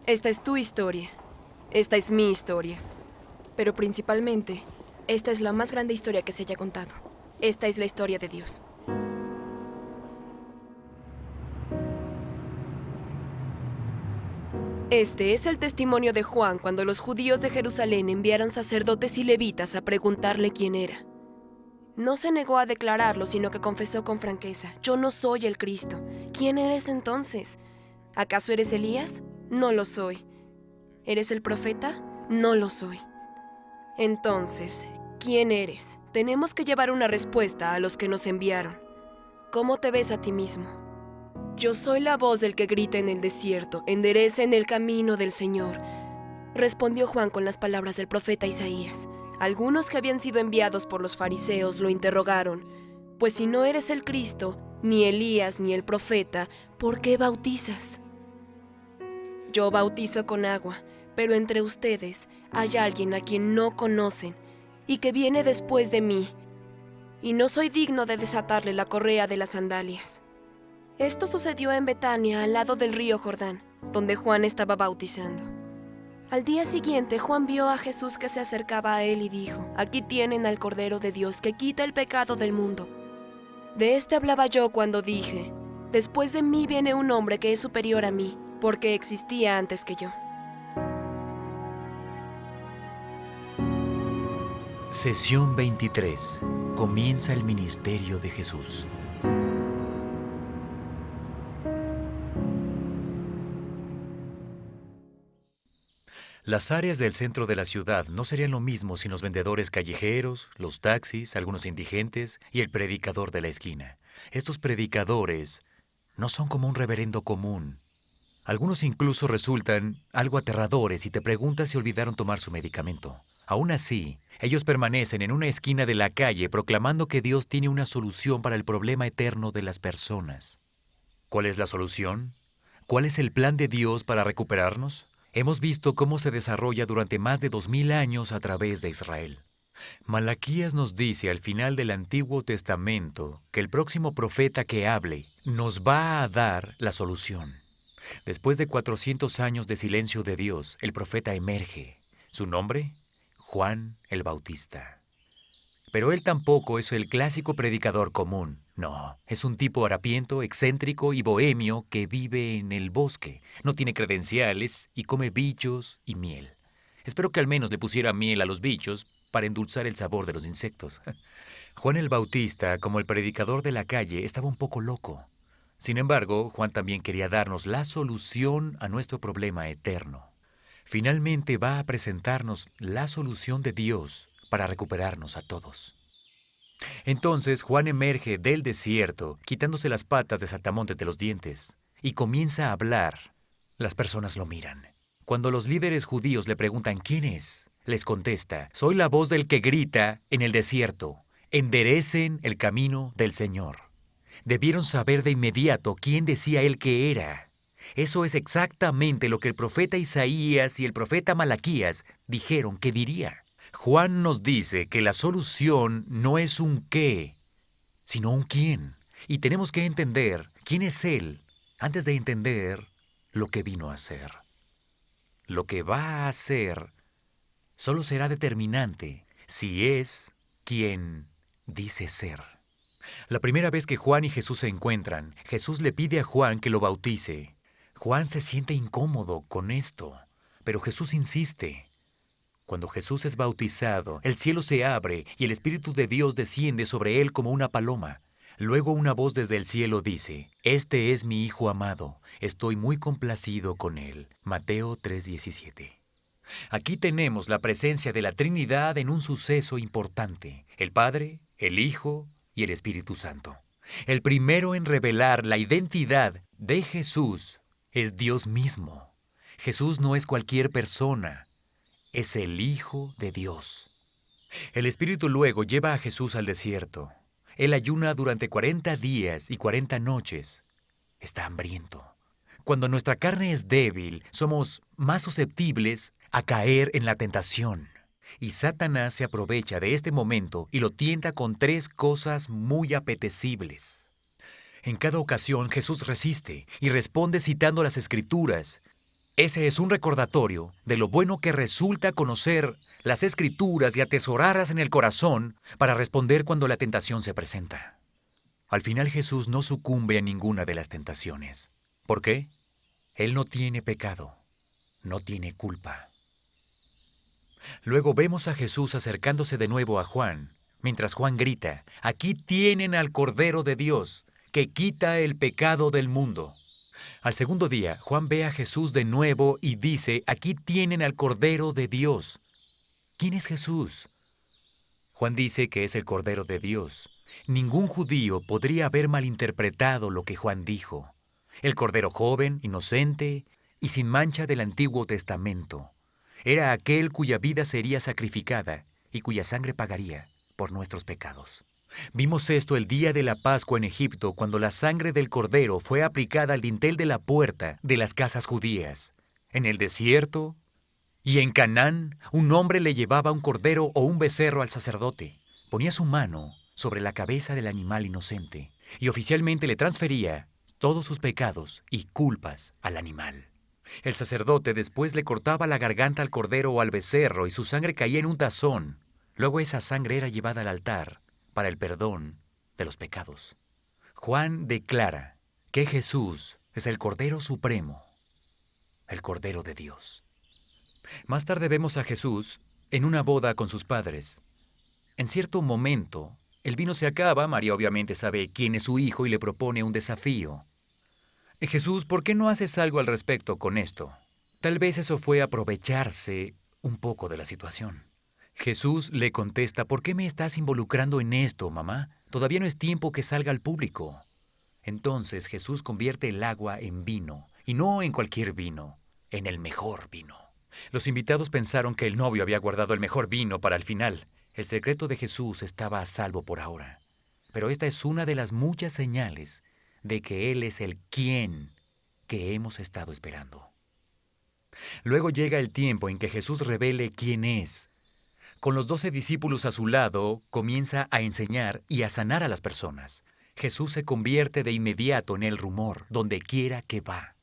Esta es tu historia. Esta es mi historia. Pero principalmente, esta es la más grande historia que se haya contado. Esta es la historia de Dios. Este es el testimonio de Juan cuando los judíos de Jerusalén enviaron sacerdotes y levitas a preguntarle quién era. No se negó a declararlo, sino que confesó con franqueza: yo no soy el Cristo. ¿Quién eres entonces? ¿Acaso eres Elías? No lo soy. ¿Eres el profeta? No lo soy. Entonces, ¿quién eres? Tenemos que llevar una respuesta a los que nos enviaron. ¿Cómo te ves a ti mismo? Yo soy la voz del que grita en el desierto: enderecen el camino del Señor. Respondió Juan con las palabras del profeta Isaías. Algunos que habían sido enviados por los fariseos lo interrogaron: pues si no eres el Cristo, ni Elías, ni el profeta, ¿por qué bautizas? Yo bautizo con agua, pero entre ustedes hay alguien a quien no conocen y que viene después de mí, y no soy digno de desatarle la correa de las sandalias. Esto sucedió en Betania, al lado del río Jordán, donde Juan estaba bautizando. Al día siguiente, Juan vio a Jesús que se acercaba a él y dijo: aquí tienen al Cordero de Dios que quita el pecado del mundo. De este hablaba yo cuando dije: después de mí viene un hombre que es superior a mí, porque existía antes que yo. Sesión 23. Comienza el ministerio de Jesús. Las áreas del centro de la ciudad no serían lo mismo sin los vendedores callejeros, los taxis, algunos indigentes y el predicador de la esquina. Estos predicadores no son como un reverendo común. Algunos incluso resultan algo aterradores y te preguntas si olvidaron tomar su medicamento. Aún así, ellos permanecen en una esquina de la calle proclamando que Dios tiene una solución para el problema eterno de las personas. ¿Cuál es la solución? ¿Cuál es el plan de Dios para recuperarnos? Hemos visto cómo se desarrolla durante más de 2000 años a través de Israel. Malaquías nos dice al final del Antiguo Testamento que el próximo profeta que hable nos va a dar la solución. Después de 400 años de silencio de Dios, el profeta emerge. ¿Su nombre? Juan el Bautista. Pero él tampoco es el clásico predicador común. No, es un tipo harapiento, excéntrico y bohemio que vive en el bosque. No tiene credenciales y come bichos y miel. Espero que al menos le pusiera miel a los bichos para endulzar el sabor de los insectos. Juan el Bautista, como el predicador de la calle, estaba un poco loco. Sin embargo, Juan también quería darnos la solución a nuestro problema eterno. Finalmente va a presentarnos la solución de Dios para recuperarnos a todos. Entonces Juan emerge del desierto, quitándose las patas de saltamontes de los dientes, y comienza a hablar. Las personas lo miran. Cuando los líderes judíos le preguntan quién es, les contesta: soy la voz del que grita en el desierto, enderecen el camino del Señor. Debieron saber de inmediato quién decía él que era. Eso es exactamente lo que el profeta Isaías y el profeta Malaquías dijeron que diría. Juan nos dice que la solución no es un qué, sino un quién. Y tenemos que entender quién es Él antes de entender lo que vino a hacer. Lo que va a hacer solo será determinante si es quien dice ser. La primera vez que Juan y Jesús se encuentran, Jesús le pide a Juan que lo bautice. Juan se siente incómodo con esto, pero Jesús insiste. Cuando Jesús es bautizado, el cielo se abre y el Espíritu de Dios desciende sobre él como una paloma. Luego una voz desde el cielo dice: este es mi Hijo amado, estoy muy complacido con él. Mateo 3:17. Aquí tenemos la presencia de la Trinidad en un suceso importante: el Padre, el Hijo y el Espíritu Santo. El primero en revelar la identidad de Jesús es Dios mismo. Jesús no es cualquier persona. Es el Hijo de Dios. El Espíritu luego lleva a Jesús al desierto. Él ayuna durante 40 días y 40 noches. Está hambriento. Cuando nuestra carne es débil, somos más susceptibles a caer en la tentación. Y Satanás se aprovecha de este momento y lo tienta con 3 cosas muy apetecibles. En cada ocasión Jesús resiste y responde citando las Escrituras. Ese es un recordatorio de lo bueno que resulta conocer las Escrituras y atesorarlas en el corazón para responder cuando la tentación se presenta. Al final Jesús no sucumbe a ninguna de las tentaciones. ¿Por qué? Él no tiene pecado, no tiene culpa. Luego vemos a Jesús acercándose de nuevo a Juan, mientras Juan grita, «Aquí tienen al Cordero de Dios, que quita el pecado del mundo». Al segundo día, Juan ve a Jesús de nuevo y dice, «Aquí tienen al Cordero de Dios». ¿Quién es Jesús? Juan dice que es el Cordero de Dios. Ningún judío podría haber malinterpretado lo que Juan dijo. El Cordero joven, inocente y sin mancha del Antiguo Testamento. Era aquel cuya vida sería sacrificada y cuya sangre pagaría por nuestros pecados. Vimos esto el día de la Pascua en Egipto, cuando la sangre del Cordero fue aplicada al dintel de la puerta de las casas judías. En el desierto y en Canaán, un hombre le llevaba un cordero o un becerro al sacerdote. Ponía su mano sobre la cabeza del animal inocente y oficialmente le transfería todos sus pecados y culpas al animal. El sacerdote después le cortaba la garganta al cordero o al becerro y su sangre caía en un tazón. Luego esa sangre era llevada al altar para el perdón de los pecados. Juan declara que Jesús es el Cordero Supremo, el Cordero de Dios. Más tarde vemos a Jesús en una boda con sus padres. En cierto momento, el vino se acaba, María obviamente sabe quién es su hijo y le propone un desafío. Jesús, ¿por qué no haces algo al respecto con esto? Tal vez eso fue aprovecharse un poco de la situación. Jesús le contesta, ¿por qué me estás involucrando en esto, mamá? Todavía no es tiempo que salga al público. Entonces Jesús convierte el agua en vino, y no en cualquier vino, en el mejor vino. Los invitados pensaron que el novio había guardado el mejor vino para el final. El secreto de Jesús estaba a salvo por ahora. Pero esta es una de las muchas señales de que Él es el quién que hemos estado esperando. Luego llega el tiempo en que Jesús revele quién es. Con los 12 discípulos a su lado, comienza a enseñar y a sanar a las personas. Jesús se convierte de inmediato en el rumor, donde quiera que va.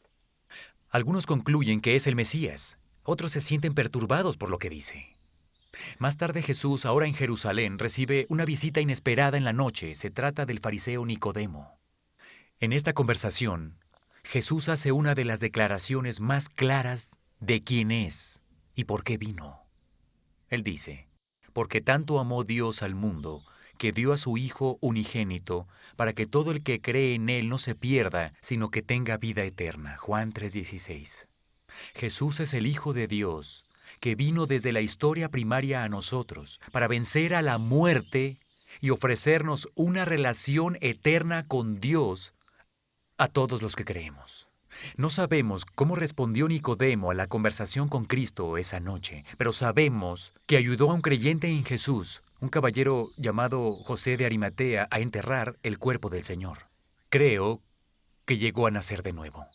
Algunos concluyen que es el Mesías. Otros se sienten perturbados por lo que dice. Más tarde Jesús, ahora en Jerusalén, recibe una visita inesperada en la noche. Se trata del fariseo Nicodemo. En esta conversación, Jesús hace una de las declaraciones más claras de quién es y por qué vino. Él dice, porque tanto amó Dios al mundo, que dio a su Hijo unigénito, para que todo el que cree en Él no se pierda, sino que tenga vida eterna. Juan 3:16. Jesús es el Hijo de Dios, que vino desde la historia primaria a nosotros, para vencer a la muerte y ofrecernos una relación eterna con Dios a todos los que creemos. No sabemos cómo respondió Nicodemo a la conversación con Cristo esa noche, pero sabemos que ayudó a un creyente en Jesús, un caballero llamado José de Arimatea, a enterrar el cuerpo del Señor. Creo que llegó a nacer de nuevo.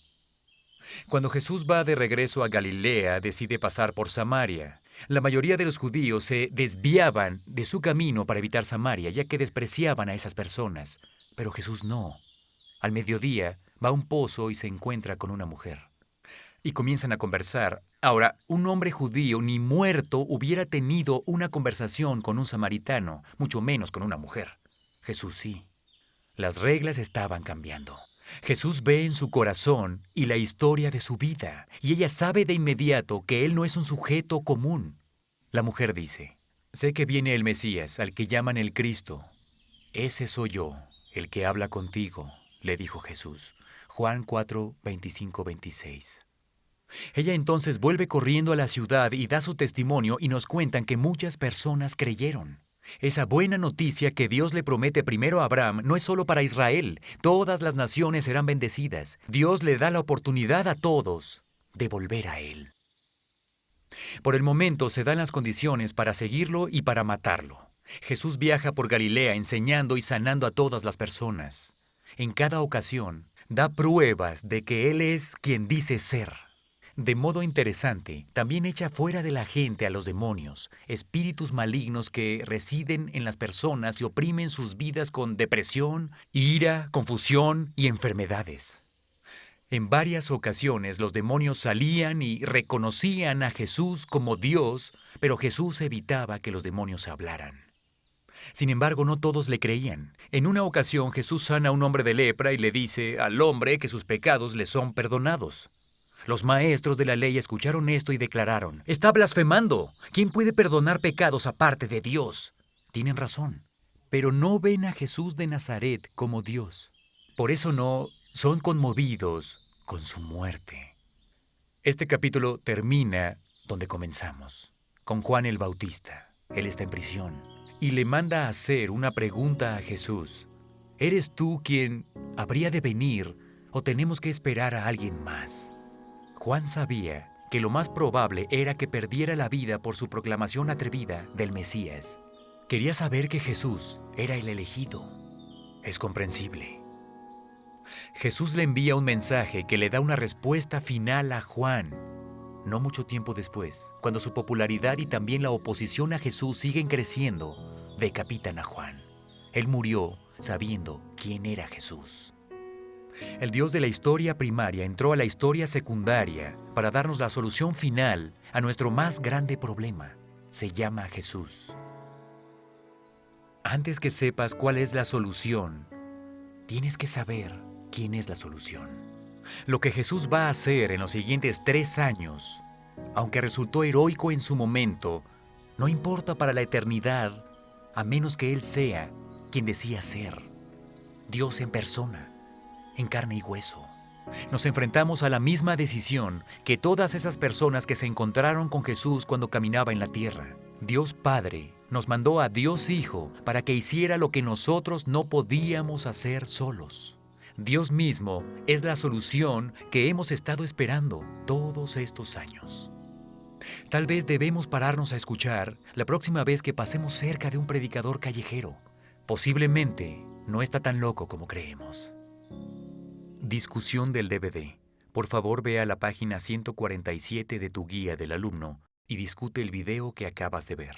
Cuando Jesús va de regreso a Galilea, decide pasar por Samaria. La mayoría de los judíos se desviaban de su camino para evitar Samaria, ya que despreciaban a esas personas. Pero Jesús no. Al mediodía, va a un pozo y se encuentra con una mujer. Y comienzan a conversar. Ahora, un hombre judío ni muerto hubiera tenido una conversación con un samaritano, mucho menos con una mujer. Jesús sí. Las reglas estaban cambiando. Jesús ve en su corazón y la historia de su vida, y ella sabe de inmediato que él no es un sujeto común. La mujer dice, sé que viene el Mesías, al que llaman el Cristo. Ese soy yo, el que habla contigo, le dijo Jesús. Juan 4, 25, 26. Ella entonces vuelve corriendo a la ciudad y da su testimonio y nos cuentan que muchas personas creyeron. Esa buena noticia que Dios le promete primero a Abraham no es solo para Israel. Todas las naciones serán bendecidas. Dios le da la oportunidad a todos de volver a Él. Por el momento se dan las condiciones para seguirlo y para matarlo. Jesús viaja por Galilea enseñando y sanando a todas las personas. En cada ocasión, da pruebas de que Él es quien dice ser. De modo interesante, también echa fuera de la gente a los demonios, espíritus malignos que residen en las personas y oprimen sus vidas con depresión, ira, confusión y enfermedades. En varias ocasiones los demonios salían y reconocían a Jesús como Dios, pero Jesús evitaba que los demonios hablaran. Sin embargo, no todos le creían. En una ocasión Jesús sana a un hombre de lepra y le dice al hombre que sus pecados le son perdonados. Los maestros de la ley escucharon esto y declararon: «Está blasfemando. ¿Quién puede perdonar pecados aparte de Dios?». Tienen razón, pero no ven a Jesús de Nazaret como Dios. Por eso no son conmovidos con su muerte. Este capítulo termina donde comenzamos, con Juan el Bautista. Él está en prisión y le manda a hacer una pregunta a Jesús. ¿Eres tú quien habría de venir o tenemos que esperar a alguien más? Juan sabía que lo más probable era que perdiera la vida por su proclamación atrevida del Mesías. Quería saber que Jesús era el elegido. Es comprensible. Jesús le envía un mensaje que le da una respuesta final a Juan. No mucho tiempo después, cuando su popularidad y también la oposición a Jesús siguen creciendo, decapitan a Juan. Él murió sabiendo quién era Jesús. El Dios de la historia primaria entró a la historia secundaria para darnos la solución final a nuestro más grande problema. Se llama Jesús. Antes que sepas cuál es la solución, tienes que saber quién es la solución. Lo que Jesús va a hacer en los siguientes 3 años, aunque resultó heroico en su momento, no importa para la eternidad, a menos que Él sea quien decía ser. Dios en persona, en carne y hueso. Nos enfrentamos a la misma decisión que todas esas personas que se encontraron con Jesús cuando caminaba en la tierra. Dios Padre nos mandó a Dios Hijo para que hiciera lo que nosotros no podíamos hacer solos. Dios mismo es la solución que hemos estado esperando todos estos años. Tal vez debemos pararnos a escuchar la próxima vez que pasemos cerca de un predicador callejero. Posiblemente no está tan loco como creemos. Discusión del DVD. Por favor, ve a la página 147 de tu guía del alumno y discute el video que acabas de ver.